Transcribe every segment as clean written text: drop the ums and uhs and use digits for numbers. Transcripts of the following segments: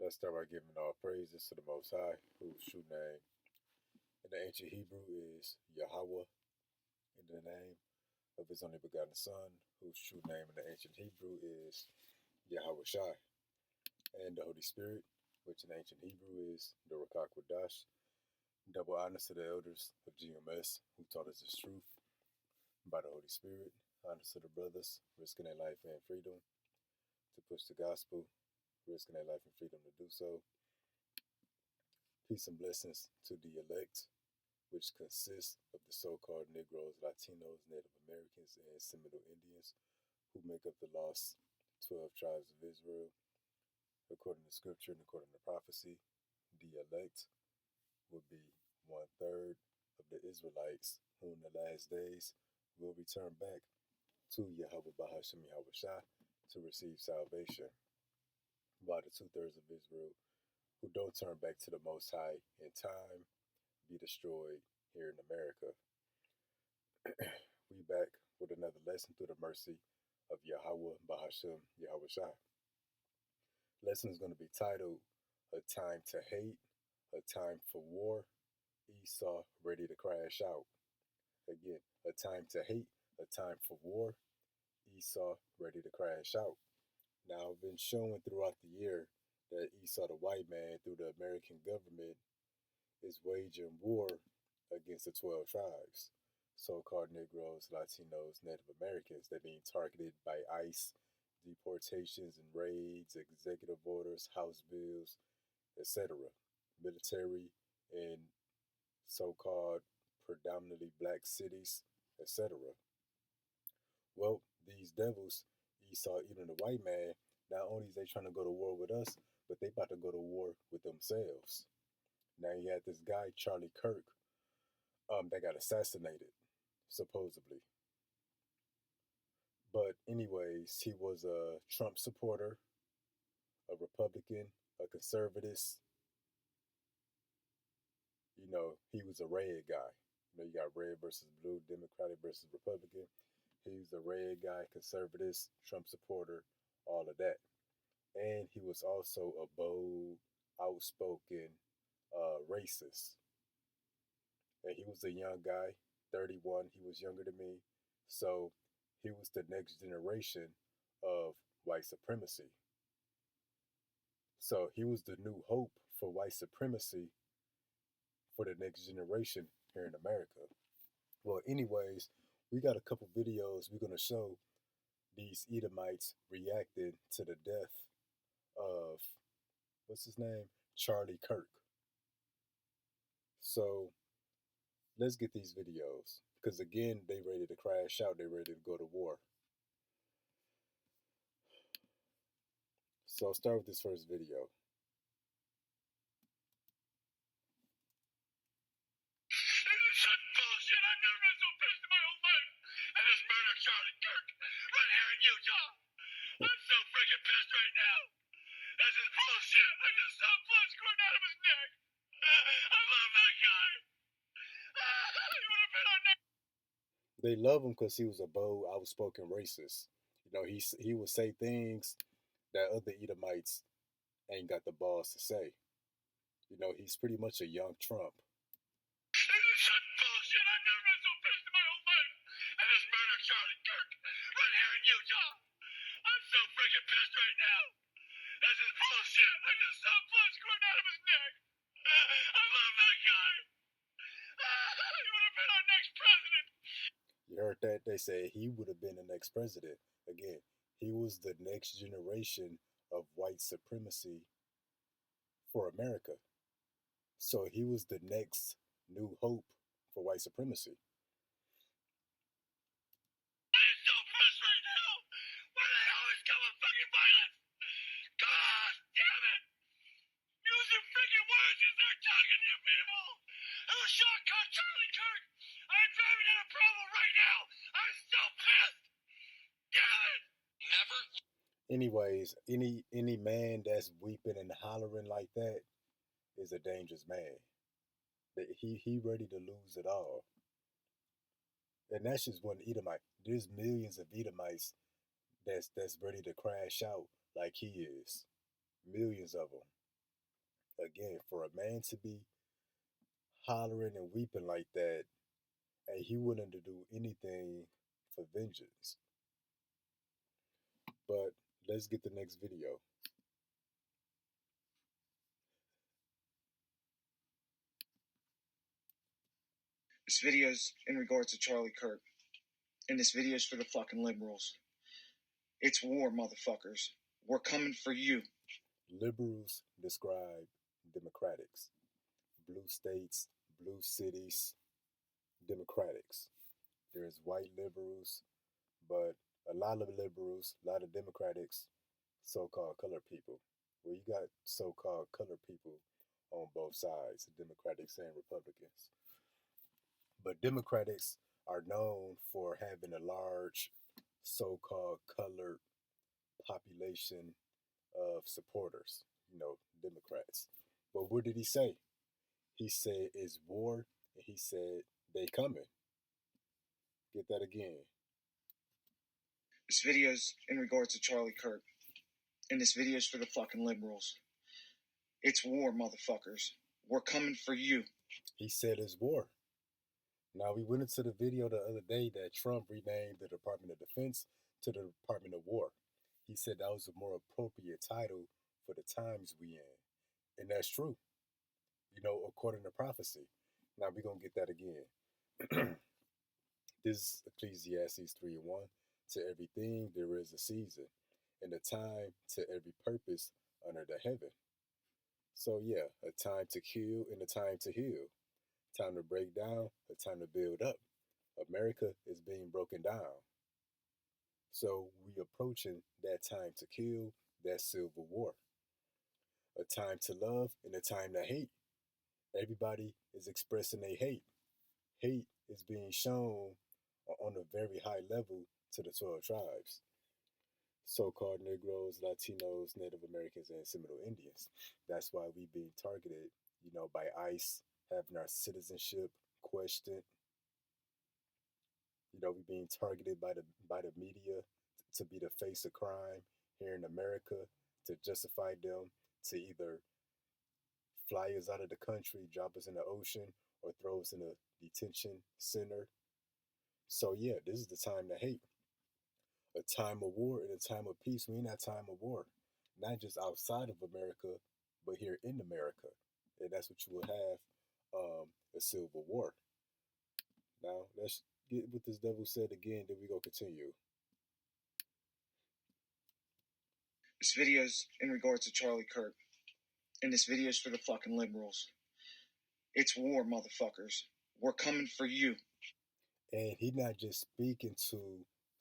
Let's start by giving all praises to the Most High, whose true name in the ancient Hebrew is Yahweh, in the name of his only begotten Son, whose true name in the ancient Hebrew is Yahweh Shai, and the Holy Spirit, which in ancient Hebrew is the Rakak Wadash. Double honors to the elders of GMS who taught us this truth by the Holy Spirit. Honors to the brothers risking their life and freedom to push the gospel, risking their life and freedom to do so. Peace and blessings to the elect, which consists of the so-called Negroes, Latinos, Native Americans, and Seminole Indians, who make up the lost 12 tribes of Israel. According to scripture and according to prophecy, the elect will be 1/3 of the Israelites who in the last days will return back to Yahweh Bahashem Yahweh Shah to receive salvation, while the 2/3 of Israel who don't turn back to the Most High in time be destroyed here in America. We back with another lesson through the mercy of Yahweh Bahashem Yahweh Shai. Lesson is going to be titled A Time to Hate, A Time for War, Esau Ready to Crash Out. Again, a time to hate, a time for war, Esau ready to crash out. Now, I've been showing throughout the year that Esau, the white man, through the American government, is waging war against the 12 tribes, so-called Negroes, Latinos, Native Americans. They're being targeted by ICE, deportations and raids, executive orders, House bills, etc. Military in so-called predominantly black cities, etc. Well, these devils, Esau, even the white man, not only is they trying to go to war with us, but they about to go to war with themselves. Now you had this guy, Charlie Kirk, that got assassinated, supposedly. But anyways, he was a Trump supporter, a Republican, a conservative. He was a red guy. You got red versus blue, Democratic versus Republican. He was a red guy, conservative, Trump supporter, all of that. And he was also a bold, outspoken racist. And he was a young guy, 31. He was younger than me. So he was the next generation of white supremacy. So he was the new hope for white supremacy for the next generation here in America. Well, anyways, we got a couple videos we're going to show these Edomites reacting to the death of, what's his name? Charlie Kirk. So let's get these videos. Because again, they ready to crash out. They ready to go to war. So I'll start with this first video. Such bullshit. I've never been so pissed in my whole life. I just murdered Charlie Kirk right here in Utah. I'm so freaking pissed right now. This is bullshit. I just saw blood squirting out of his neck. I love that guy. He would have been our next. They love him because he was a bold, outspoken racist. He would say things that other Edomites ain't got the balls to say. He's pretty much a young Trump. This is such bullshit. I've never been so pissed in my whole life. I just murdered Charlie Kirk right here in Utah. I'm so freaking pissed right now. This is bullshit. I just saw blood squirting out of his neck. I love that guy. He would have been our next president. You heard that? They said he would have been the next president. Again, he was the next generation of white supremacy for America. So he was the next new hope for white supremacy. I am so pissed right now. Why do they always come with fucking violence? God damn it. Use your freaking words as they're talking to you people. Who shotgun Charlie Kirk? I'm driving in a problem right now. I'm so pissed. Damn it. Never. Anyways, any man that's weeping and hollering like that is a dangerous man. He ready to lose it all. And that's just one Edomite. There's millions of Edomites that's ready to crash out like he is. Millions of them. Again, for a man to be hollering and weeping like that, and he willing to do anything for vengeance. But let's get the next video. This video's in regards to Charlie Kirk. And this video's for the fucking liberals. It's war, motherfuckers. We're coming for you. Liberals describe democrats. Blue states, blue cities, democrats. There's white liberals, but a lot of liberals, a lot of democrats, so-called colored people. Well, you got so-called colored people on both sides, Democrats and Republicans. But Democrats are known for having a large so-called colored population of supporters, Democrats. But what did he say? He said it's war, and he said they coming. Get that again. This video's in regards to Charlie Kirk. And this video's for the fucking liberals. It's war, motherfuckers. We're coming for you. He said it's war. Now, we went into the video the other day that Trump renamed the Department of Defense to the Department of War. He said that was a more appropriate title for the times we in. And that's true, according to prophecy. Now, we're going to get that again. This is Ecclesiastes 3 and 1. To everything there is a season, and a time to every purpose under the heaven. So, yeah, a time to kill and a time to heal. Time to break down, a time to build up. America is being broken down. So we approaching that time to kill, that civil war. A time to love and a time to hate. Everybody is expressing their hate. Hate is being shown on a very high level to the 12 tribes. So-called Negroes, Latinos, Native Americans, and Seminole Indians. That's why we being targeted, by ICE, having our citizenship questioned. We being targeted by the media to be the face of crime here in America, to justify them to either fly us out of the country, drop us in the ocean, or throw us in a detention center. So yeah, this is the time to hate. A time of war and a time of peace. We in that time of war, not just outside of America, but here in America, and that's what you will have, a civil war. Now let's get what this devil said again. Then we go continue. This video's in regards to Charlie Kirk. And this video's for the fucking liberals. It's war, motherfuckers. We're coming for you. And he not just speaking to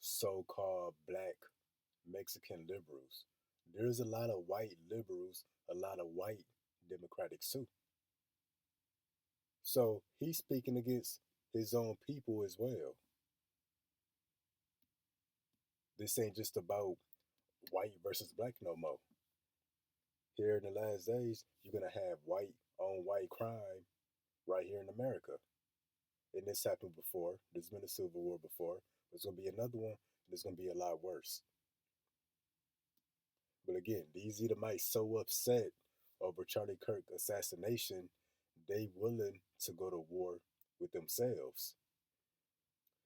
so-called black Mexican liberals. There's a lot of white liberals, a lot of white Democrats too. So he's speaking against his own people as well. This ain't just about white versus black no more. Here in the last days, you're gonna have white on white crime right here in America. And this happened before. There's been a civil war before. There's gonna be another one, and it's gonna be a lot worse. But again, these Edomites so upset over Charlie Kirk assassination, they willing to go to war with themselves.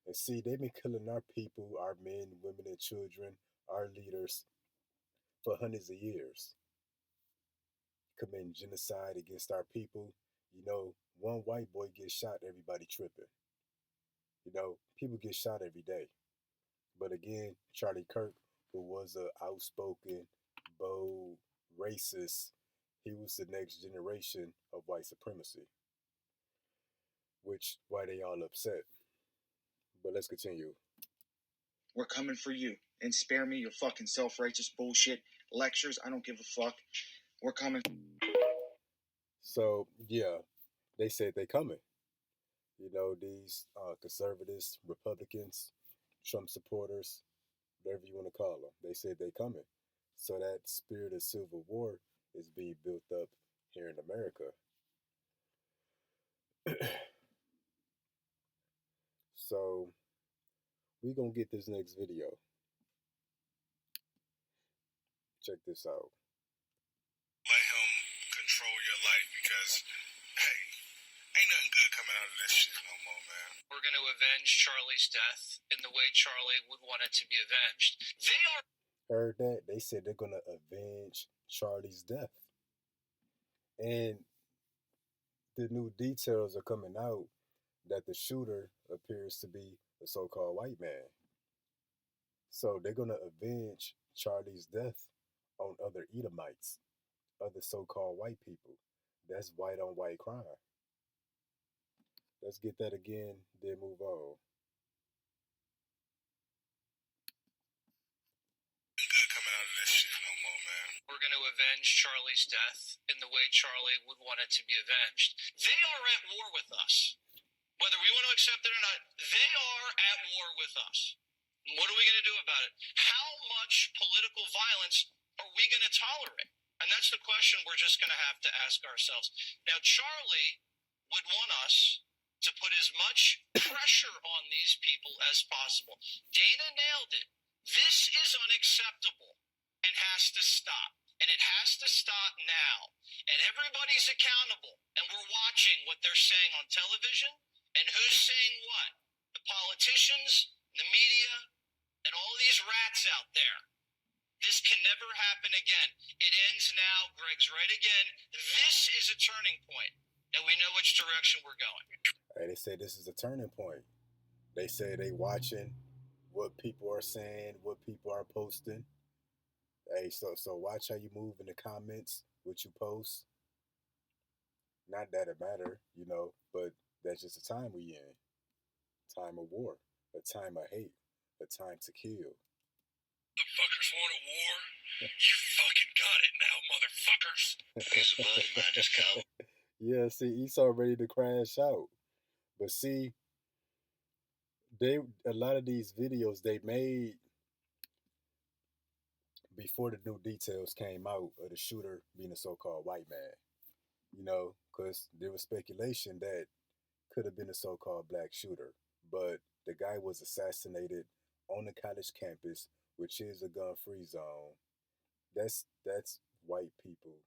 And see, they've been killing our people, our men, women, and children, our leaders, for hundreds of years. Committing genocide against our people. One white boy gets shot, everybody tripping. People get shot every day. But again, Charlie Kirk, who was a outspoken, bold, racist, he was the next generation of white supremacy. Which, why they all upset. But let's continue. We're coming for you. And spare me your fucking self-righteous bullshit lectures. I don't give a fuck. We're coming. So, yeah, they said they coming. These conservatives, Republicans, Trump supporters, whatever you want to call them, they said they coming. So that spirit of civil war is being built up here in America. So we gonna get this next video. Check this out. Let him control your going to avenge Charlie's death in the way Charlie would want it to be avenged. They are. Heard that? They said they're gonna avenge Charlie's death. And the new details are coming out that the shooter appears to be a so-called white man. So they're gonna avenge Charlie's death on other Edomites, other so-called white people. That's white on white crime. Let's get that again, then move on. Good coming out of this shit no more, man. We're going to avenge Charlie's death in the way Charlie would want it to be avenged. They are at war with us. Whether we want to accept it or not, they are at war with us. What are we going to do about it? How much political violence are we going to tolerate? And that's the question we're just going to have to ask ourselves. Now, Charlie would want us to put as much pressure on these people as possible. Dana nailed it. This is unacceptable and has to stop. And it has to stop now. And everybody's accountable. And we're watching what they're saying on television and who's saying what. The politicians, the media, and all these rats out there. This can never happen again. It ends now. Greg's right again. This is a turning point. And we know which direction we're going. Hey, they say this is a turning point. They say they watching what people are saying, what people are posting. Hey, so watch how you move in the comments, what you post. Not that it matter, but that's just the time we in. Time of war, a time of hate, a time to kill. Motherfuckers want a war? You fucking got it now, motherfuckers. He's a buddy, man. Just come. Yeah, see, Esau ready to crash out. But see, a lot of these videos they made before the new details came out of the shooter being a so-called white man. Because there was speculation that could have been a so-called black shooter, but the guy was assassinated on the college campus, which is a gun-free zone. That's white people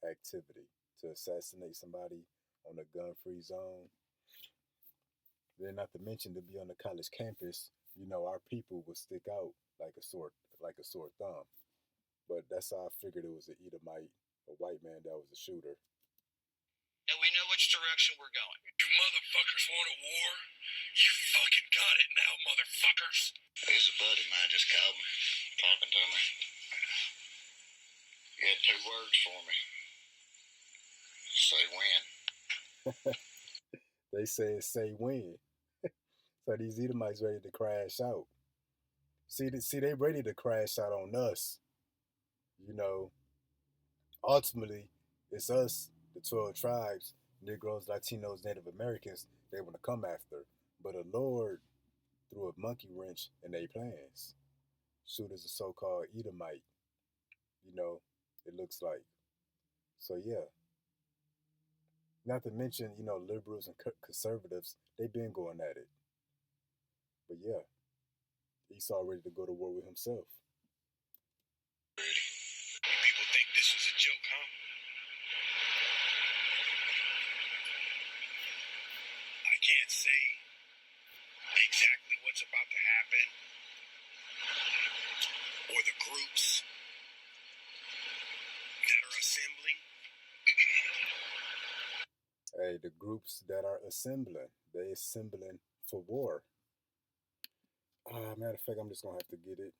activity to assassinate somebody on a gun-free zone. Then, not to mention to be on the college campus, our people would stick out like a sore thumb. But that's how I figured it was an Edomite, a white man that was a shooter. And we know which direction we're going. You motherfuckers want a war? You fucking got it now, motherfuckers. He's a buddy, man. Just called me, talking to me. He had 2 words for me. Say when. They said say when. So these Edomites ready to crash out. See, they ready to crash out on us. Ultimately, it's us, the 12 tribes, Negroes, Latinos, Native Americans, they want to come after. But the Lord threw a monkey wrench in their plans. Shoot as a so-called Edomite, it looks like. So yeah. Not to mention, liberals and conservatives, they've been going at it. But yeah, Esau ready to go to war with himself. People think this was a joke, huh? I can't say exactly what's about to happen or the groups that are assembling. Hey, the groups that are assembling, they assembling for war. Matter of fact, I'm just gonna have to get it.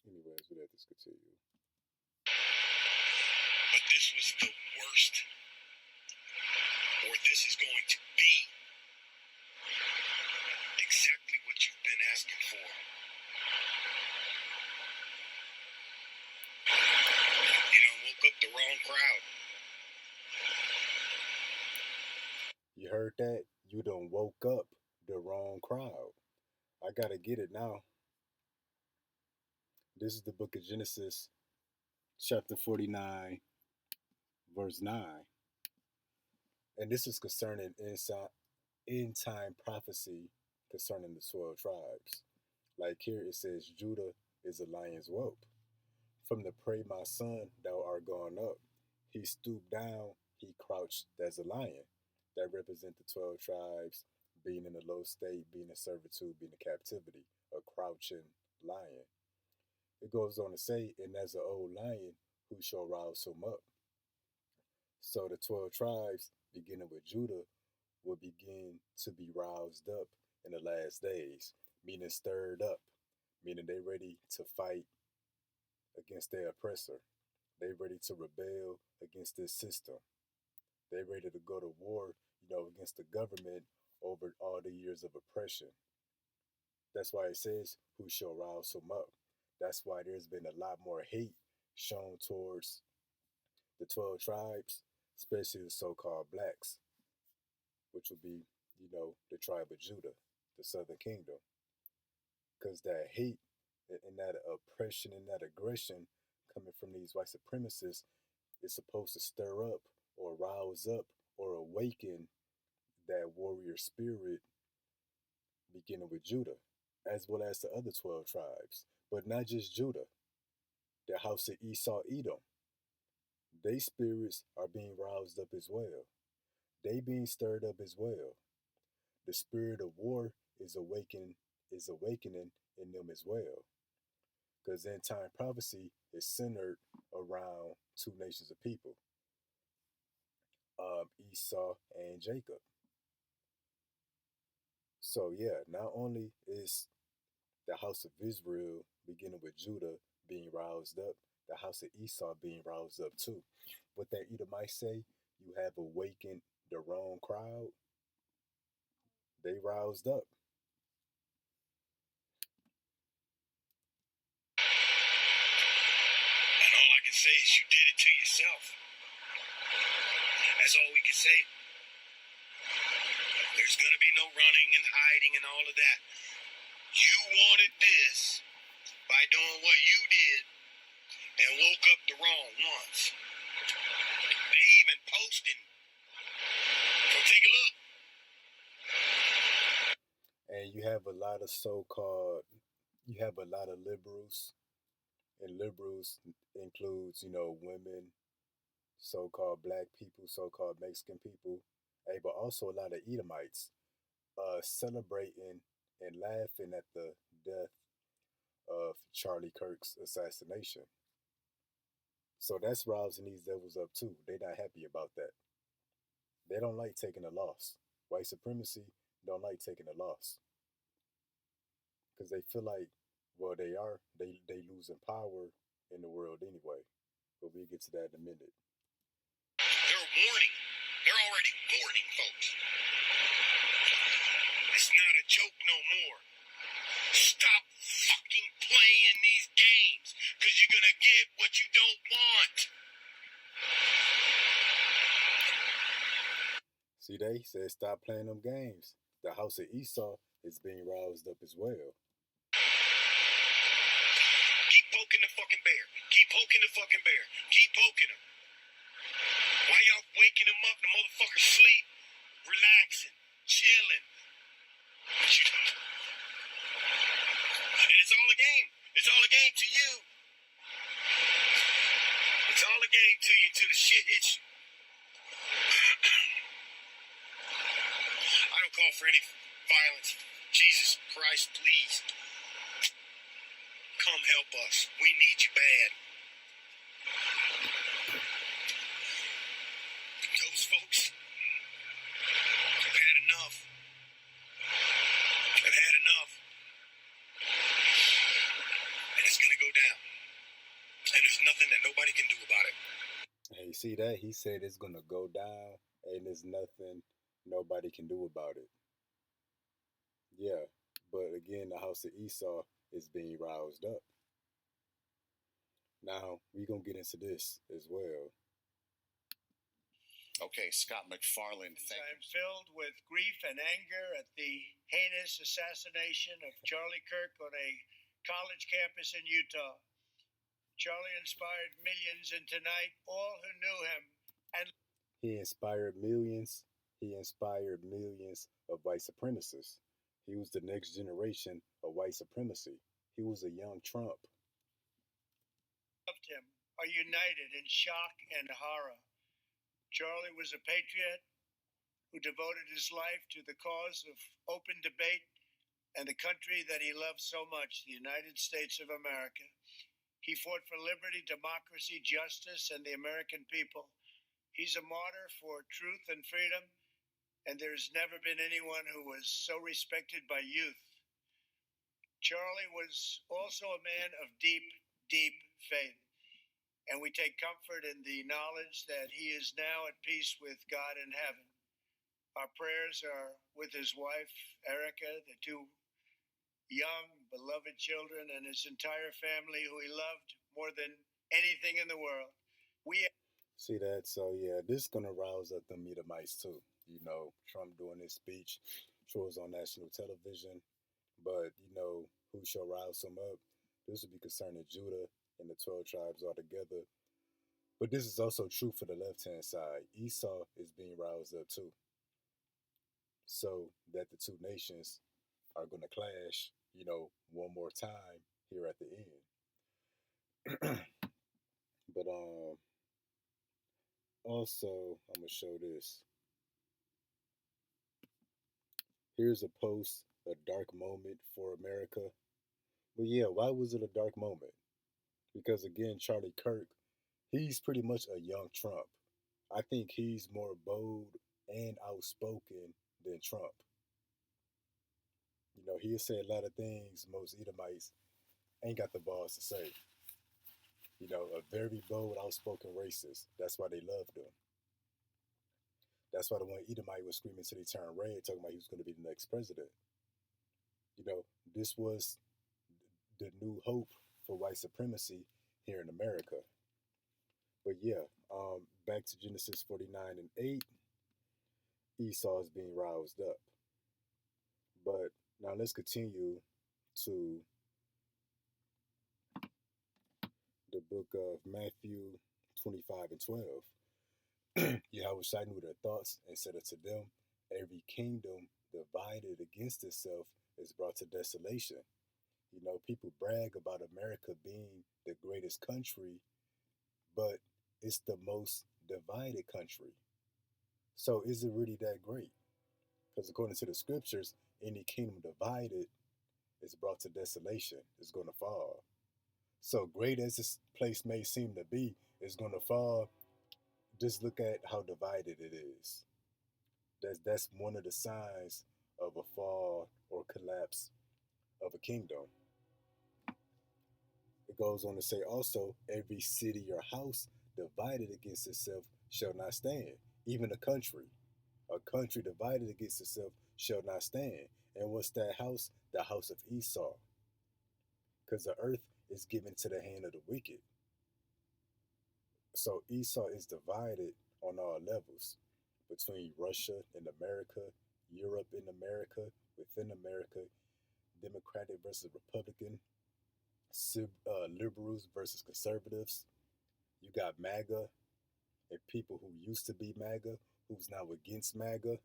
Anyways, we have to continue. But this was the worst, or this is going to be exactly what you've been asking for. You done woke up the wrong crowd. You heard that? You done woke up the wrong crowd. I gotta get it now. This is the book of Genesis, chapter 49, verse 9. And this is concerning end time prophecy concerning the 12 tribes. Like here it says, Judah is a lion's whelp. From the prey, my son, thou art gone up. He stooped down, he crouched as a lion. That represent the 12 tribes being in a low state, being in servitude, being in captivity, a crouching lion. It goes on to say, and as an old lion, who shall rouse him up? So the 12 tribes, beginning with Judah, will begin to be roused up in the last days, meaning stirred up, meaning they ready to fight against their oppressor. They ready to rebel against this system. They ready to go to war, against the government over all the years of oppression. That's why it says, who shall rouse him up? That's why there's been a lot more hate shown towards the 12 tribes, especially the so called blacks, which would be, the tribe of Judah, the southern kingdom. Because that hate and that oppression and that aggression coming from these white supremacists is supposed to stir up or rouse up or awaken that warrior spirit beginning with Judah, as well as the other 12 tribes. But not just Judah, the house of Esau, Edom. They spirits are being roused up as well. They being stirred up as well. The spirit of war is awakening in them as well. Because end time prophecy is centered around two nations of people, Esau and Jacob. So yeah, not only is the house of Israel, beginning with Judah, being roused up, the house of Esau being roused up too. What that Edomite say, you have awakened the wrong crowd, they roused up. And all I can say is you did it to yourself. That's all we can say. There's going to be no running and hiding and all of that. You wanted this by doing what you did and woke up the wrong ones. They even posting. So take a look. And you have a lot of so-called, you have a lot of liberals, and liberals includes, women, so-called black people, so-called Mexican people, hey, but also a lot of Edomites, celebrating and laughing at the death of Charlie Kirk's assassination. So that's rousing these devils up too. They're not happy about that. They don't like taking a loss. White supremacy don't like taking a loss because they feel like, well, they losing power in the world anyway. But we'll get to that in a minute. They're warning. They're already warning folks. It's not a joke no more. Stop fucking playing these games, because you're going to get what you don't want. See, they said stop playing them games. The house of Esau is being roused up as well. Keep poking the fucking bear. Keep poking the fucking bear. Keep poking him. Why y'all waking him up? The motherfucker sleep, relaxing, chilling. What you doing? And it's all a game. It's all a game to you. It's all a game to you until the shit hits you. I don't call for any violence. Jesus Christ, please. Come help us. We need you bad. Those folks have had enough. Have had enough. And it's going to go down. And there's nothing that nobody can do about it. Hey, you see that? He said it's going to go down and there's nothing nobody can do about it. Yeah, but again, the house of Esau is being roused up. Now, we're going to get into this as well. Okay, Scott McFarland, thank I'm you. filled with grief and anger at the heinous assassination of Charlie Kirk on a college campus in Utah. Charlie inspired millions, and tonight, all who knew him and He inspired millions. He inspired millions of white supremacists. He was the next generation of white supremacy. He was a young Trump. loved engulfed him are united in shock and horror. Charlie was a patriot who devoted his life to the cause of open debate and the country that he loved so much, the United States of America. He fought for liberty, democracy, justice, and the American people. He's a martyr for truth and freedom, and there's never been anyone who was so respected by youth. Charlie was also a man of deep, deep faith, and we take comfort in the knowledge that he is now at peace with God in heaven. Our prayers are with his wife, Erica, the two young, beloved children, and his entire family, who he loved more than anything in the world. See that? So yeah, this is gonna rouse up the Edomites too. You know, Trump doing his speech, sure was on national television, but you know who shall rouse him up? This would be concerning Judah and the 12 tribes altogether. But this is also true for the left hand side. Esau is being roused up too, so that the two nations are going to clash. You know, one more time here at the end. But also I'm gonna show this. Here's a post, a dark moment for America. But yeah, why was it a dark moment? Because again, Charlie Kirk, he's pretty much a young Trump. I think he's more bold and outspoken than Trump. You know, he'll say a lot of things most Edomites ain't got the balls to say. You know, a very bold, outspoken racist. That's why they loved him. That's why the one Edomite was screaming till he turned red, talking about he was going to be the next president. You know, this was the new hope for white supremacy here in America. But yeah, back to Genesis 49 and 8, Esau is being roused up. But now let's continue to the book of Matthew 25 and 12. Yahweh Shai knew their thoughts and said unto them, every kingdom divided against itself is brought to desolation. You know, people brag about America being the greatest country, but it's the most divided country. So is it really that great? Because according to the scriptures, any kingdom divided is brought to desolation, is going to fall. So great as this place may seem to be, it's going to fall. Just look at how divided it is. That's one of the signs of a fall or collapse of a kingdom. It goes on to say also, every city or house divided against itself shall not stand. Even a country divided against itself shall not stand. And what's that house? The house of Esau. Because the earth is given to the hand of the wicked. So Esau is divided on all levels between Russia and America, Europe and America, within America, Democratic versus Republican, liberals versus conservatives. You got MAGA and people who used to be MAGA, who's now against MAGA.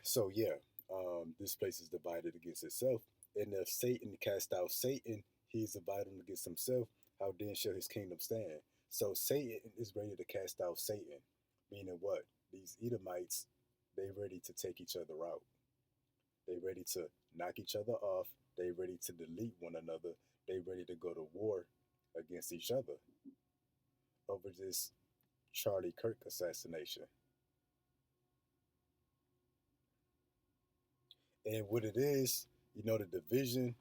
So yeah, this place is divided against itself. And if Satan cast out Satan, he is divided against himself. How then shall his kingdom stand? So Satan is ready to cast out Satan, meaning what? These Edomites, they ready to take each other out. They ready to knock each other off. They ready to delete one another. They ready to go to war against each other over this Charlie Kirk assassination. And what it is, you know, the division,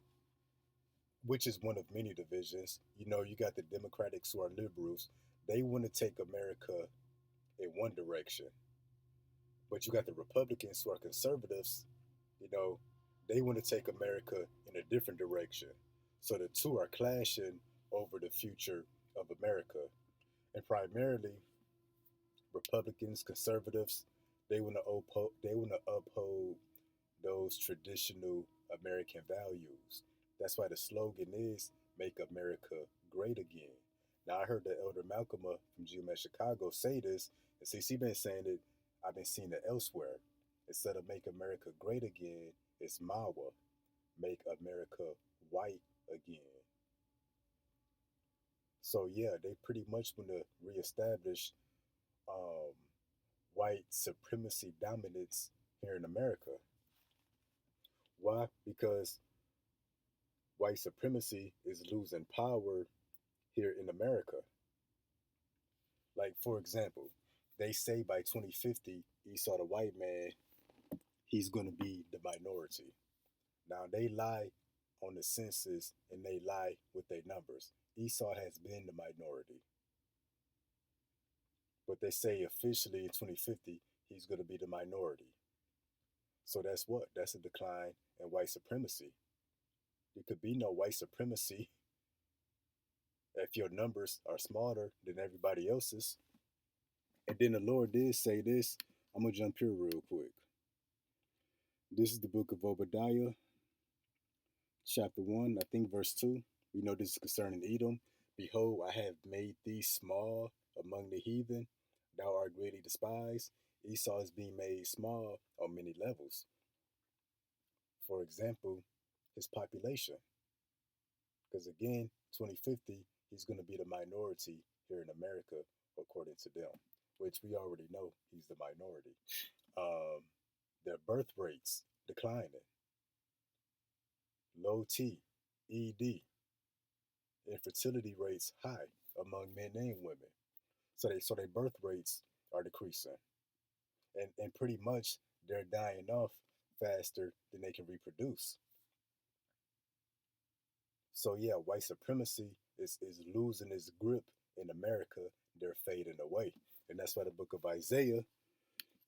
which is one of many divisions, you know, you got the Democrats who are liberals. They want to take America in one direction. But you got the Republicans who are conservatives, you know, they want to take America in a different direction. So the two are clashing over the future of America. And primarily, Republicans, conservatives, they want to uphold those traditional American values. That's why the slogan is "Make America Great Again." Now I heard the Elder Malcolm from GMS Chicago say this, and since he been saying it, I've been seeing it elsewhere. Instead of "Make America Great Again," it's MAWA, "Make America White Again." So yeah, they pretty much want to reestablish um, white supremacy dominance here in America. Why? Because white supremacy is losing power here in America. Like, for example, they say by 2050, Esau the white man, he's going to be the minority. Now, they lie on the census and they lie with their numbers. Esau has been the minority, but they say officially in 2050, he's going to be the minority. So that's what? That's a decline in white supremacy. There could be no white supremacy if your numbers are smaller than everybody else's. And then the Lord did say this. I'm going to jump here real quick. This is the book of Obadiah, chapter 1, I think verse 2. We know this is concerning Edom. Behold, I have made thee small among the heathen. Thou art greatly despised. Esau is being made small on many levels. For example, his population. Because again, 2050, he's going to be the minority here in America, according to them, which we already know he's the minority. Their birth rates declining, low T, ED, infertility rates high among men and women. So their birth rates are decreasing, and pretty much they're dying off faster than they can reproduce. So yeah, white supremacy is losing its grip in America. They're fading away, and that's why the book of Isaiah.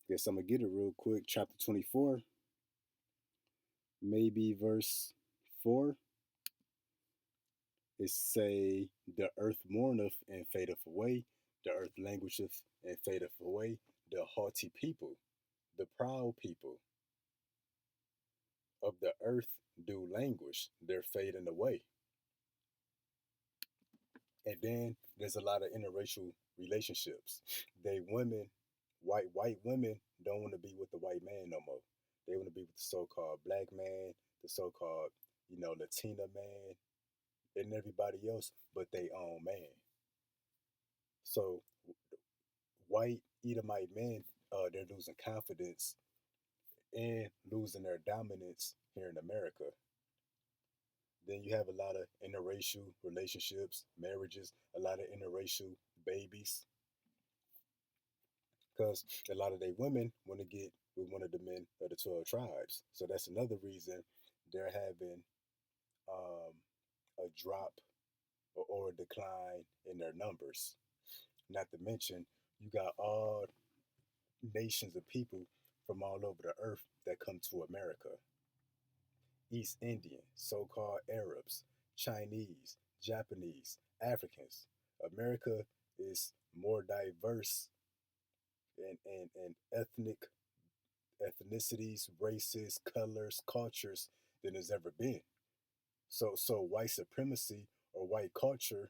Guess I'm gonna get it real quick. Chapter 24, maybe verse 4. It say, "The earth mourneth and fadeth away; the earth languisheth and fadeth away. The haughty people, the proud people of the earth do languish; they're fading away." And then there's a lot of interracial relationships. They women, white women don't want to be with the white man no more. They want to be with the so-called black man, the so-called Latina man, and everybody else but they own man. So white Edomite men, they're losing confidence and losing their dominance here in America. Then you have a lot of interracial relationships, marriages, a lot of interracial babies, because a lot of they women want to get with one of the men of the 12 tribes. So that's another reason they're having um, a drop or a decline in their numbers. Not to mention, you got all nations of people from all over the earth that come to America. East Indian, so called Arabs, Chinese, Japanese, Africans. America is more diverse in ethnicities, races, colors, cultures than has ever been. So white supremacy or white culture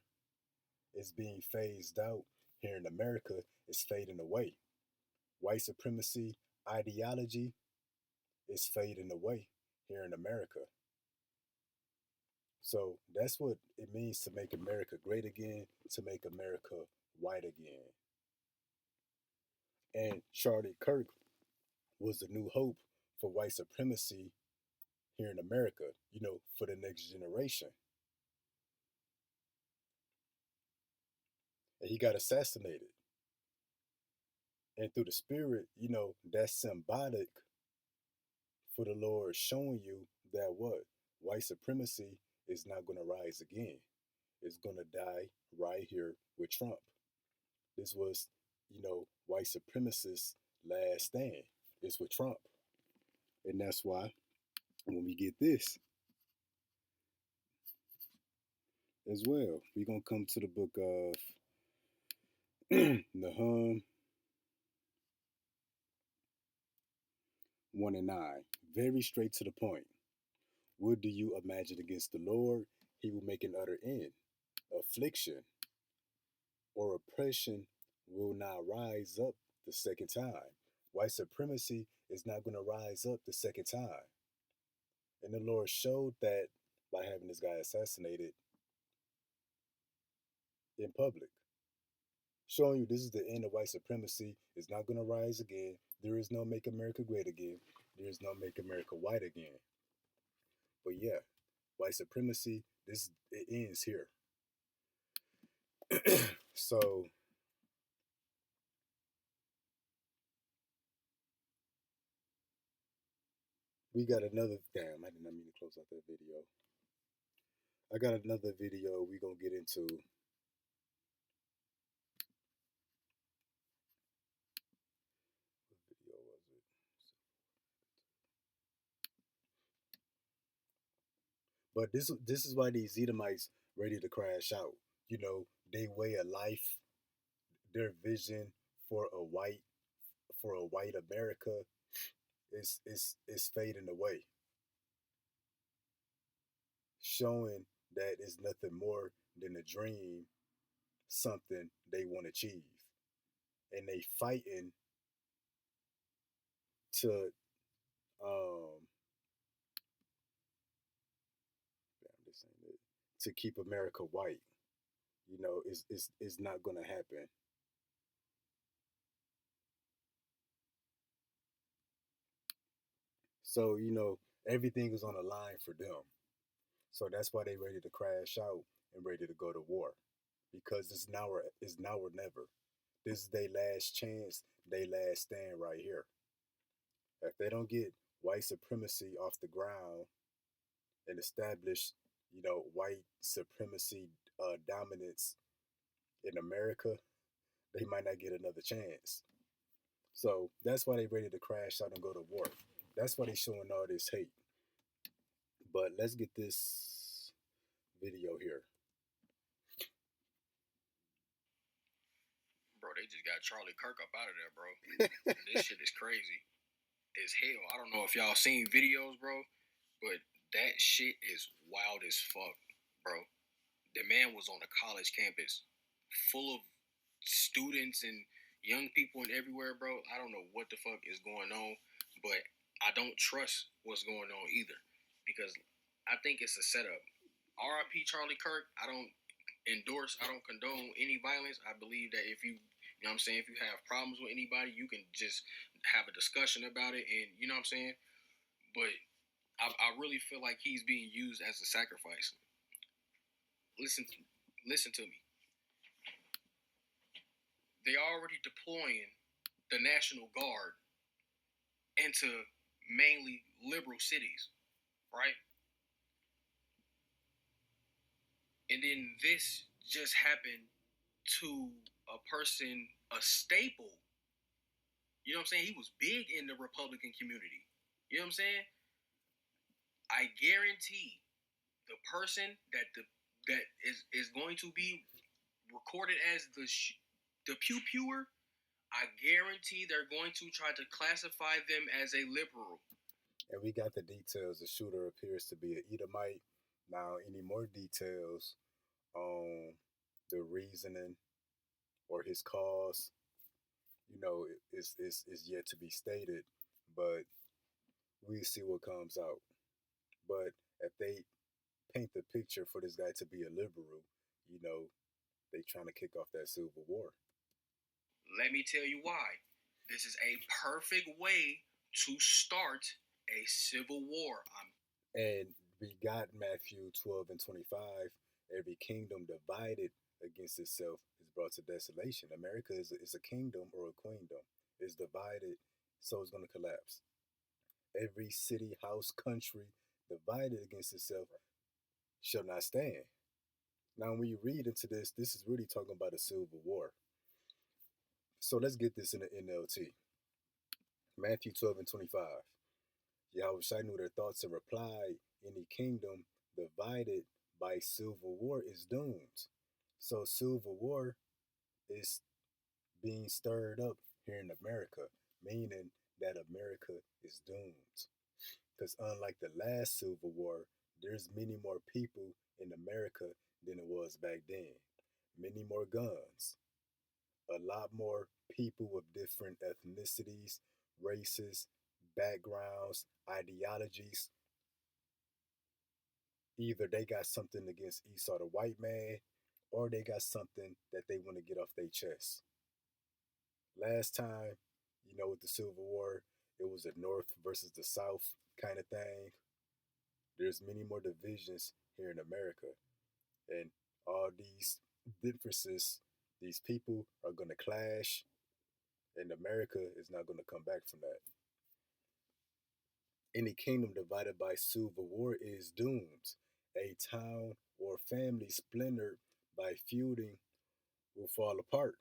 is being phased out here in America, is fading away. White supremacy ideology is fading away here in America. So that's what it means to make America great again, to make America white again. And Charlie Kirk was the new hope for white supremacy here in America, for the next generation. And he got assassinated. And through the spirit, that's symbolic for the Lord showing you that what? White supremacy is not going to rise again. It's going to die right here with Trump. This was, white supremacists' last stand. It's with Trump. And that's why when we get this as well, we're going to come to the book of Nahum 1 and 9. Very straight to the point. What do you imagine against the Lord? He will make an utter end. Affliction or oppression will not rise up the second time. White supremacy is not going to rise up the second time. And the Lord showed that by having this guy assassinated in public, showing you this is the end of white supremacy. It's not going to rise again. There is no make America great again. There is no make America white again. But yeah, white supremacy, this it ends here. So we got another damn, I did not mean to close out that video. I got another video we gonna get into. What video was it? But this is why these Edomites ready to crash out. You know, they way of life, their vision for a white America is fading away, showing that it's nothing more than a dream, something they want to achieve, and they fighting to um damn, this ain't it, to keep America white. You know, it's not gonna happen. So you know, everything is on the line for them. So that's why they ready to crash out and ready to go to war, because it's now or never. This is their last chance, their last stand right here. If they don't get white supremacy off the ground and establish, you know, white supremacy dominance in America, they might not get another chance. So that's why they ready to crash out and go to war. That's why they showing all this hate. But let's get this video here. Bro, they just got Charlie Kirk up out of there, bro. This shit is crazy as hell. I don't know if y'all seen videos, bro, but that shit is wild as fuck, bro. The man was on a college campus full of students and young people and everywhere, bro. I don't know what the fuck is going on, but I don't trust what's going on either, because I think it's a setup. R.I.P. Charlie Kirk. I don't condone any violence. I believe that if you know what I'm saying, if you have problems with anybody, you can just have a discussion about it, and you know what I'm saying. But I really feel like he's being used as a sacrifice. Listen, listen to me. They already deploying the National Guard into mainly liberal cities, right? And then this just happened to a person, a staple. You know what I'm saying? He was big in the Republican community. You know what I'm saying? I guarantee the person that is going to be recorded as the pew pewer, I guarantee they're going to try to classify them as a liberal. And we got the details. The shooter appears to be an Edomite. Now, any more details on the reasoning or his cause, you know, is yet to be stated. But we see what comes out. But if they paint the picture for this guy to be a liberal, you know, they trying to kick off that civil war. Let me tell you why. This is a perfect way to start a civil war. And we got Matthew 12 and 25. Every kingdom divided against itself is brought to desolation. America is a kingdom or a queendom. It's divided, so it's going to collapse. Every city, house, country divided against itself shall not stand. Now, when you read into this, this is really talking about a civil war. So let's get this in the NLT. Matthew 12 and 25. Yahushua knew their thoughts and replied, any kingdom divided by civil war is doomed. So civil war is being stirred up here in America, meaning that America is doomed. Because unlike the last civil war, there's many more people in America than it was back then. Many more guns, a lot more people with different ethnicities, races, backgrounds, ideologies. Either they got something against Esau the white man, or they got something that they want to get off their chest. Last time, with the Civil War, it was the North versus the South kind of thing. There's many more divisions here in America, and all these differences, these people are going to clash, and America is not going to come back from that. Any kingdom divided by civil war is doomed. A town or family splintered by feuding will fall apart.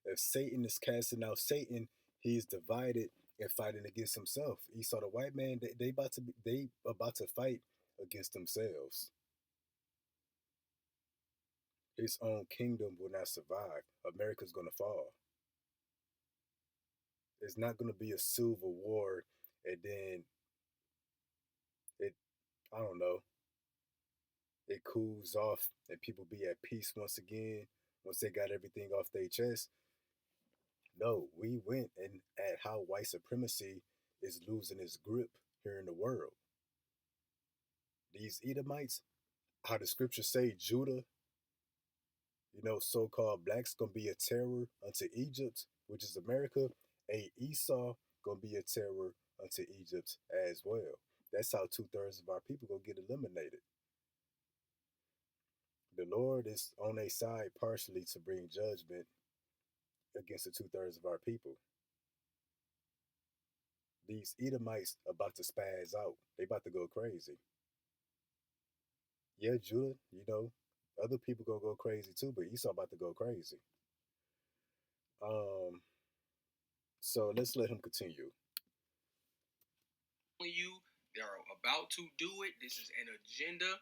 If Satan is casting out Satan, he is divided and fighting against himself. Esau, the white man, they about to fight against themselves. His own kingdom will not survive. America's gonna fall. It's not gonna be a civil war, and then it, I don't know, it cools off and people be at peace once again once they got everything off their chest. No, we went and at how white supremacy is losing its grip here in the world. These Edomites, how the scriptures say Judah, so-called blacks gonna be a terror unto Egypt, which is America. A Esau gonna be a terror unto Egypt as well. That's how 2/3 of our people gonna get eliminated. The Lord is on a side partially to bring judgment against the 2/3 of our people. These Edomites about to spaz out. They about to go crazy. Yeah, Judah, other people gonna go crazy too, but Esau about to go crazy. Um, so let's let him continue. You, they're about to do it. This is an agenda.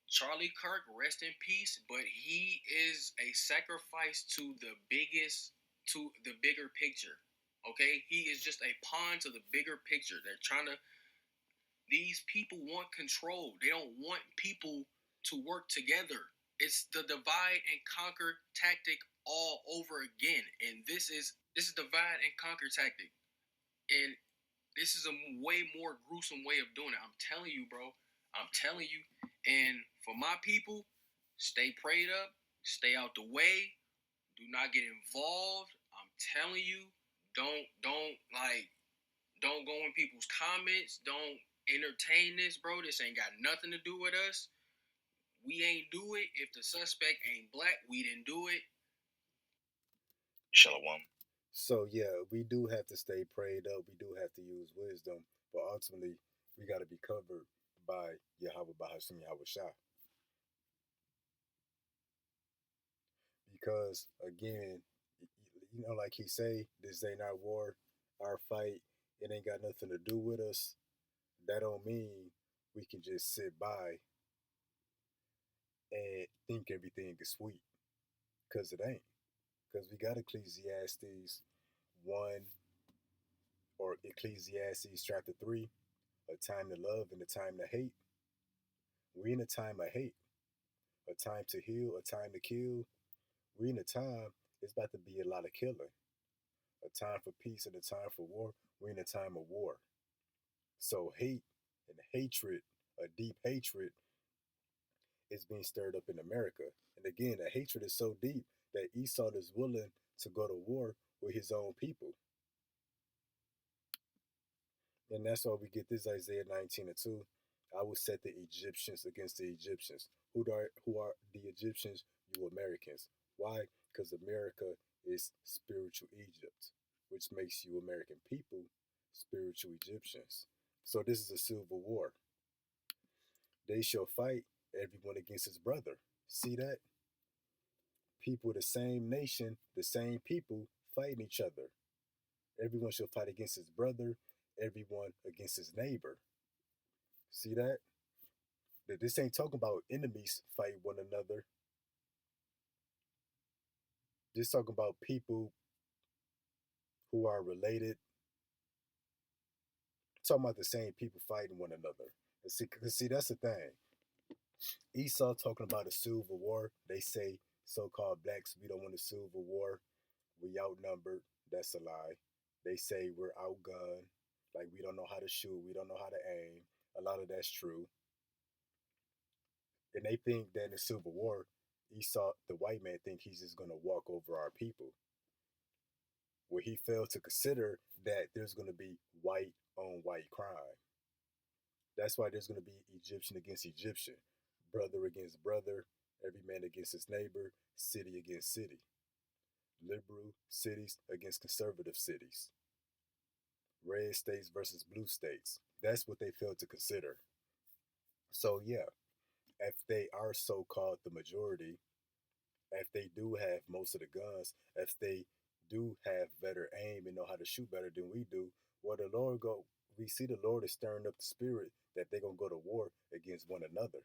Charlie Kirk, rest in peace, but he is a sacrifice to the bigger picture. Okay, he is just a pawn to the bigger picture. These people want control. They don't want people to work together. It's the divide and conquer tactic all over again. And this is divide and conquer tactic. And this is a way more gruesome way of doing it. I'm telling you, bro. I'm telling you. And for my people, stay prayed up, stay out the way, do not get involved. I'm telling you, don't go in people's comments, don't entertain this, bro. This ain't got nothing to do with us. We ain't do it. If the suspect ain't black, we didn't do it. Shalom. So yeah, we do have to stay prayed up. We do have to use wisdom, but ultimately we got to be covered by Yahweh Bahashim Yahweh Shah. Because again, like he say, this ain't our war, our fight. It ain't got nothing to do with us. That don't mean we can just sit by and think everything is sweet, because it ain't. Because we got Ecclesiastes 1 or Ecclesiastes chapter 3, a time to love and a time to hate. We in a time of hate, a time to heal, a time to kill. We in a time it's about to be a lot of killing, a time for peace and a time for war. We're in a time of war. So hate and hatred, a deep hatred, is being stirred up in America. And again, the hatred is so deep that Esau is willing to go to war with his own people. And that's why we get this Isaiah 19:2. I will set the Egyptians against the Egyptians. Who are the Egyptians? You Americans. Why? Because America is spiritual Egypt, which makes you American people spiritual Egyptians. So this is a civil war. They shall fight everyone against his brother. See that? People, the same nation, the same people fighting each other. Everyone shall fight against his brother, everyone against his neighbor. See that? This ain't talking about enemies fight one another. This talking about people who are related. Talking about the same people fighting one another. See, that's the thing. Esau talking about a civil war. They say so-called blacks, we don't want a civil war. We outnumbered. That's a lie. They say we're outgunned. Like we don't know how to shoot. We don't know how to aim. A lot of that's true. And they think that in the Civil War, Esau, the white man, think he's just gonna walk over our people, where he failed to consider that there's gonna be white on white crime. That's why there's gonna be Egyptian against Egyptian, brother against brother, every man against his neighbor, city against city, liberal cities against conservative cities, red states versus blue states. That's what they failed to consider. So yeah, if they are so-called the majority, if they do have most of the guns, if they do have better aim and know how to shoot better than we do, well, the Lord go. We see the Lord is stirring up the spirit that they're gonna go to war against one another.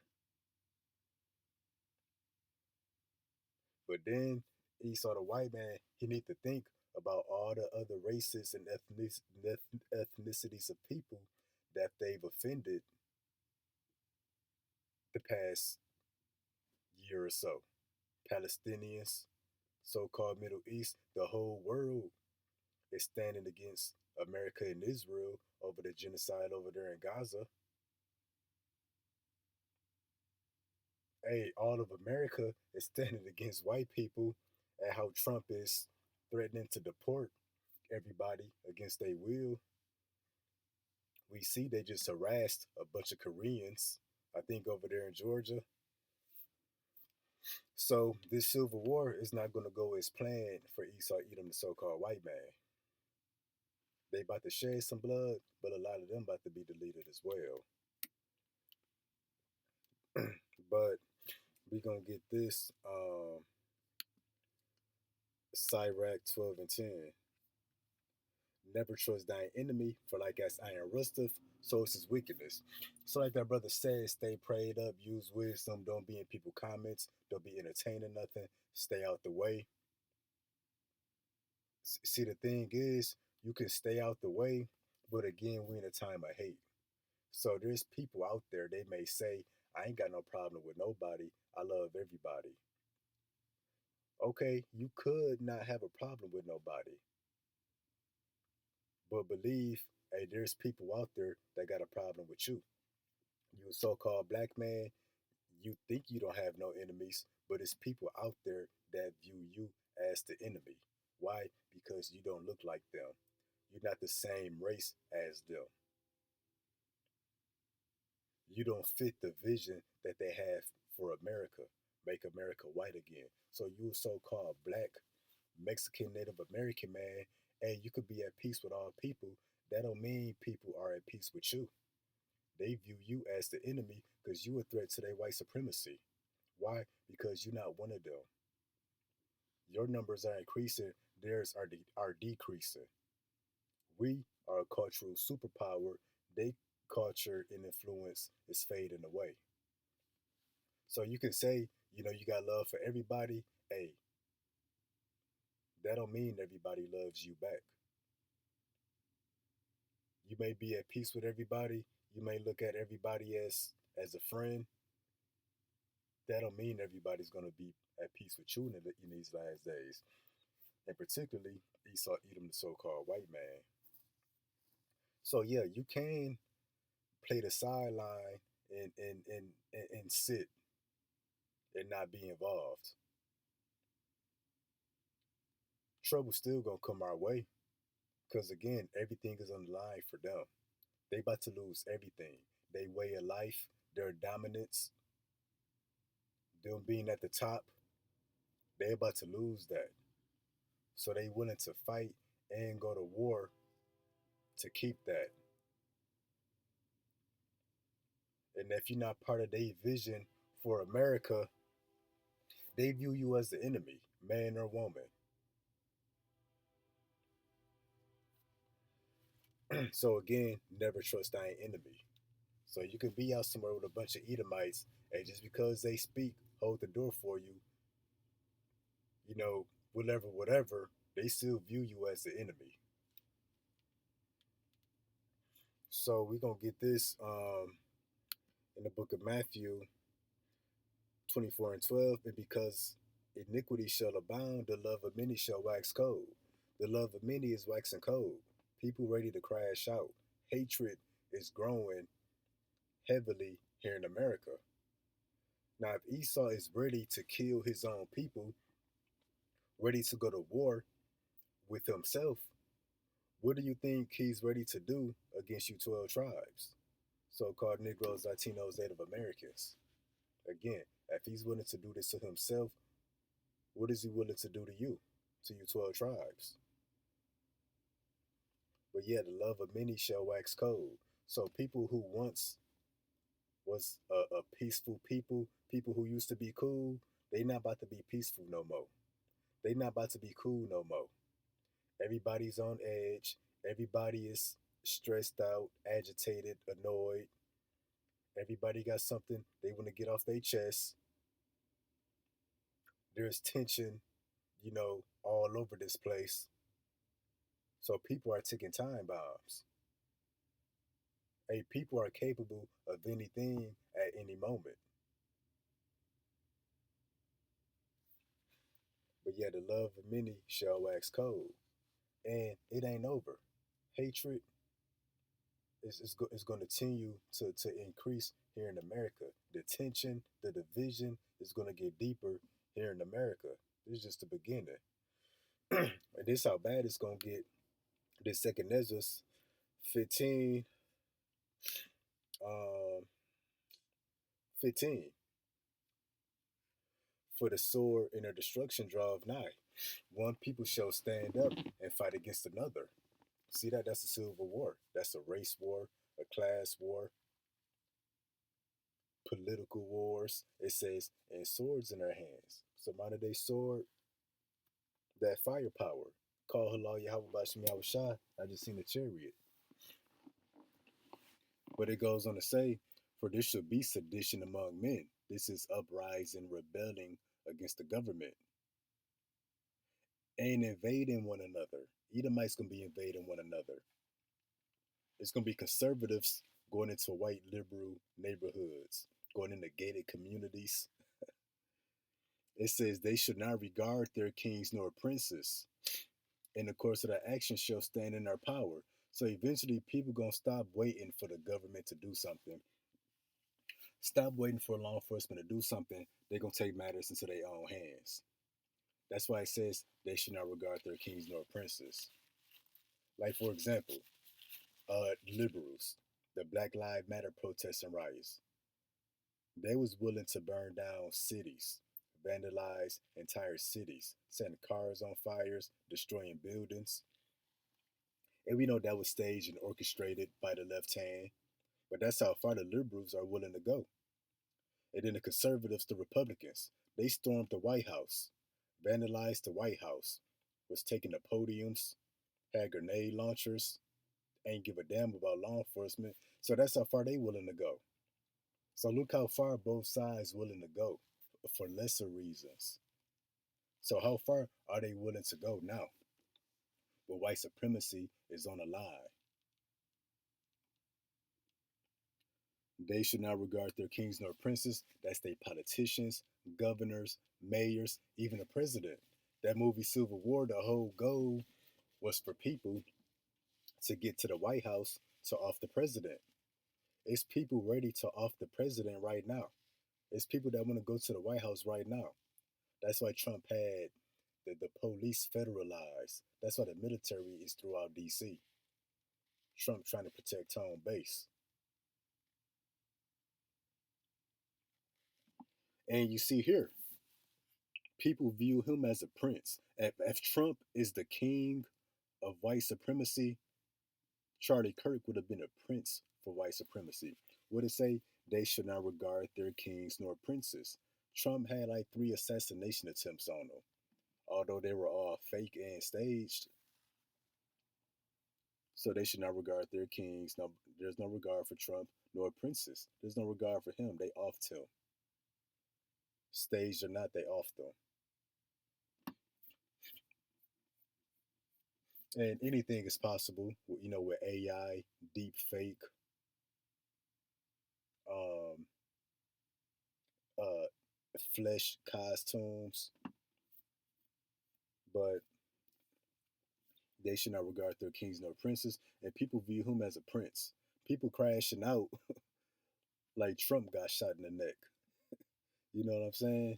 But then Esau, the white man, he need to think about all the other races and ethnicities of people that they've offended the past year or so. Palestinians, so-called Middle East, the whole world is standing against America and Israel over the genocide over there in Gaza. Hey, all of America is standing against white people and how Trump is threatening to deport everybody against their will. We see they just harassed a bunch of Koreans, I think over there in Georgia. So this civil war is not going to go as planned for Esau Edom, the so-called white man. They about to shed some blood, but a lot of them about to be deleted as well. But we gonna get this Sirach 12 and 10. Never trust thine enemy, for like as iron rusteth, so is his wickedness. So like that brother said, stay prayed up, use wisdom, don't be in people comments, don't be entertaining nothing, stay out the way. See, the thing is, you can stay out the way, but again, we're in a time of hate. So there's people out there, they may say, I ain't got no problem with nobody, I love everybody. Okay, you could not have a problem with nobody, but believe, hey, there's people out there that got a problem with you. You a so-called black man, you think you don't have no enemies, but it's people out there that view you as the enemy. Why? Because you don't look like them. You're not the same race as them. You don't fit the vision that they have for America. Make America white again. So you a so-called black Mexican Native American man, and you could be at peace with all people. That don't mean people are at peace with you. They view you as the enemy because you a threat to their white supremacy. Why? Because you're not one of them. Your numbers are increasing, theirs are decreasing. We are a cultural superpower. They culture and influence is fading away. So you can say, you got love for everybody. Hey, that don't mean everybody loves you back. You may be at peace with everybody. You may look at everybody as a friend. That don't mean everybody's gonna be at peace with you in these last days. And particularly Esau Edom, the so-called white man. So yeah, you can play the sideline and sit and not be involved. Trouble's still gonna come our way. Cause again, everything is on the line for them. They about to lose everything. They way of life, their dominance, them being at the top, they about to lose that. So they willing to fight and go to war to keep that. And if you're not part of their vision for America, they view you as the enemy, man or woman. So again, never trust thy enemy. So you can be out somewhere with a bunch of Edomites, and just because they speak, hold the door for you, whatever, whatever, they still view you as the enemy. So we're gonna get this in the book of Matthew 24 and 12. And because iniquity shall abound, the love of many shall wax cold. The love of many is waxing cold. People ready to crash out. Hatred is growing heavily here in America. Now, if Esau is ready to kill his own people, ready to go to war with himself, what do you think he's ready to do against you 12 tribes? So called Negroes, Latinos, Native Americans. Again, if he's willing to do this to himself, what is he willing to do to you 12 tribes? But yeah, the love of many shall wax cold. So people who once was a peaceful people, people who used to be cool, they not about to be peaceful no more. They not about to be cool no more. Everybody's on edge. Everybody is stressed out, agitated, annoyed. Everybody got something they want to get off their chest. There's tension, all over this place. So people are ticking time bombs. Hey, people are capable of anything at any moment. But yeah, the love of many shall wax cold. And it ain't over. Hatred is going to continue to increase here in America. The tension, the division is going to get deeper here in America. This is just the beginning. And this how bad it's going to get. This second Ezra 15, um, 15. For the sword and their destruction draweth nigh. One people shall stand up and fight against another. See that? That's a civil war. That's a race war, a class war, political wars. It says, and swords in their hands. So modern day sword, that firepower. Call halal Yahweh Bashim Yahweh Shah. I just seen a chariot. But it goes on to say, for this shall be sedition among men. This is uprising, rebelling against the government. And invading one another. Edomites gonna be invading one another. It's gonna be conservatives going into white liberal neighborhoods, going into gated communities. It says they should not regard their kings nor princes. In the course of their actions shall stand in their power. So eventually people gonna stop waiting for the government to do something. Stop waiting for law enforcement to do something. They're gonna take matters into their own hands. That's why it says they should not regard their kings nor princes. Like for example, liberals, the Black Lives Matter protests and riots. They was willing to burn down cities, vandalize entire cities, setting cars on fires, destroying buildings. And we know that was staged and orchestrated by the left hand, but that's how far the liberals are willing to go. And then the conservatives, the Republicans, they stormed the White House, vandalized the White House, was taking the podiums, had grenade launchers, ain't give a damn about law enforcement. So that's how far they willing to go. So look how far both sides willing to go for lesser reasons. So how far are they willing to go now? But white supremacy is on the line. They should not regard their kings nor princes. That's their politicians, governors, mayors, even the president. That movie Civil War, the whole goal was for people to get to the White House to off the president. It's people ready to off the president right now. It's people that want to go to the White House right now. That's why Trump had the police federalized. That's why the military is throughout DC. Trump trying to protect home base. And you see here, people view him as a prince. If Trump is the king of white supremacy, Charlie Kirk would have been a prince for white supremacy. Would it say they should not regard their kings nor princes? Trump had like 3 assassination attempts on them, although they were all fake and staged. So they should not regard their kings. No, there's no regard for Trump nor princes. There's no regard for him. They offed him. Staged or not, they offed them. And anything is possible, with AI, deep fake, um, uh, flesh costumes. But they should not regard their kings nor princes, and people view him as a prince. People crashing out like Trump got shot in the neck. You know what I'm saying?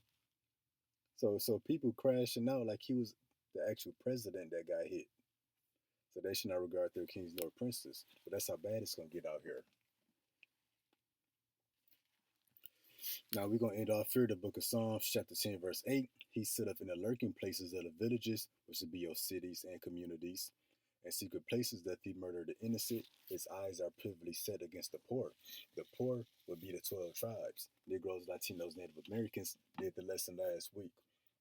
So people crashing out like he was the actual president that got hit. So they should not regard their kings nor princes. But that's how bad it's gonna get out here. Now we're gonna end off here the book of Psalms, chapter 10, verse 8. He set up in the lurking places of the villages, which would be your cities and communities, and secret places that he murdered the innocent. His eyes are privily set against the poor. The poor would be the 12 tribes. Negroes, Latinos, Native Americans did the lesson last week.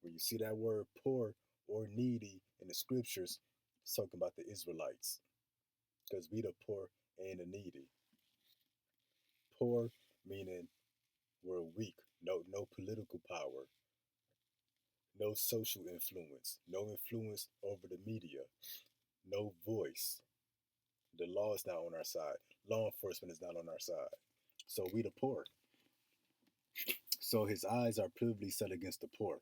Where you see that word poor or needy in the scriptures, it's talking about the Israelites. Because we the poor and the needy. Poor meaning we're weak, no political power, no social influence, no influence over the media, no voice. The law is not on our side. Law enforcement is not on our side. So we the poor. So his eyes are privily set against the poor.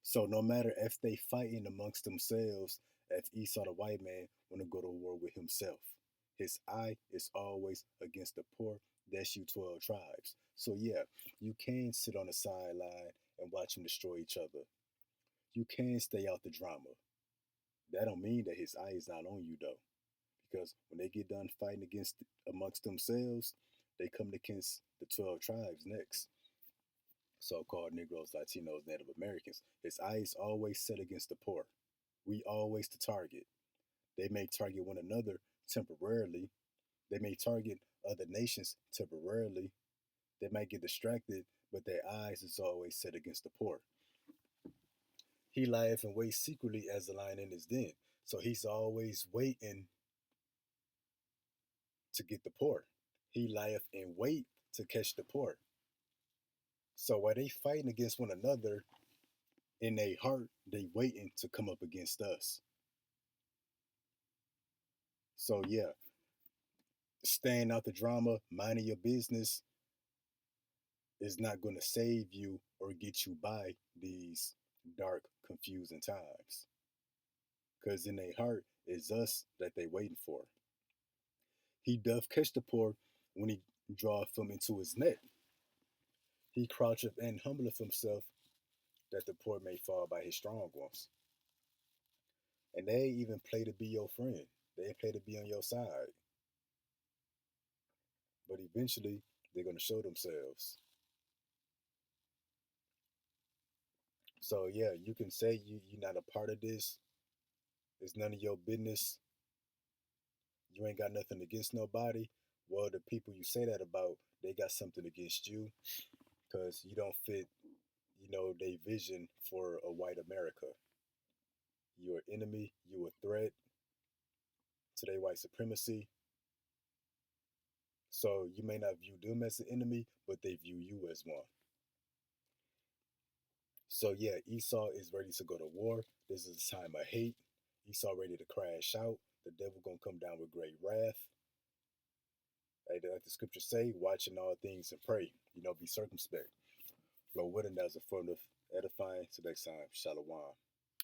So no matter if they fighting amongst themselves, if Esau the white man want to go to war with himself, his eye is always against the poor. That's you 12 tribes. So yeah, you can sit on the sideline and watch them destroy each other. You can stay out the drama. That don't mean that his eye is not on you though. Because when they get done fighting against amongst themselves, they come against the 12 tribes next. So-called Negroes, Latinos, Native Americans. His eye is always set against the poor. We always the target. They may target one another temporarily. They may target other nations temporarily. They might get distracted, but their eyes is always set against the poor. He lieth and waits secretly as the lion in his den. So he's always waiting to get the poor. He lieth in wait to catch the poor. So while they fighting against one another, in their heart, they waiting to come up against us. So yeah, staying out the drama, minding your business is not going to save you or get you by these dark, confusing times. Because in their heart is us that they waiting for. He doth catch the poor when he draweth them into his net. He croucheth and humbleth himself that the poor may fall by his strong ones. And they even play to be your friend. They play to be on your side. But eventually, they're going to show themselves. So yeah, you can say you're not a part of this. It's none of your business. You ain't got nothing against nobody. Well, the people you say that about, they got something against you because you don't fit, their vision for a white America. You're an enemy. You're a threat to their white supremacy. So you may not view them as an enemy, but they view you as one. So yeah, Esau is ready to go to war. This is a time of hate. Esau ready to crash out. The devil gonna come down with great wrath. Like the scriptures say, watching all things and pray. Be circumspect. Flow with him as a form of edifying. Till next time, Shalom.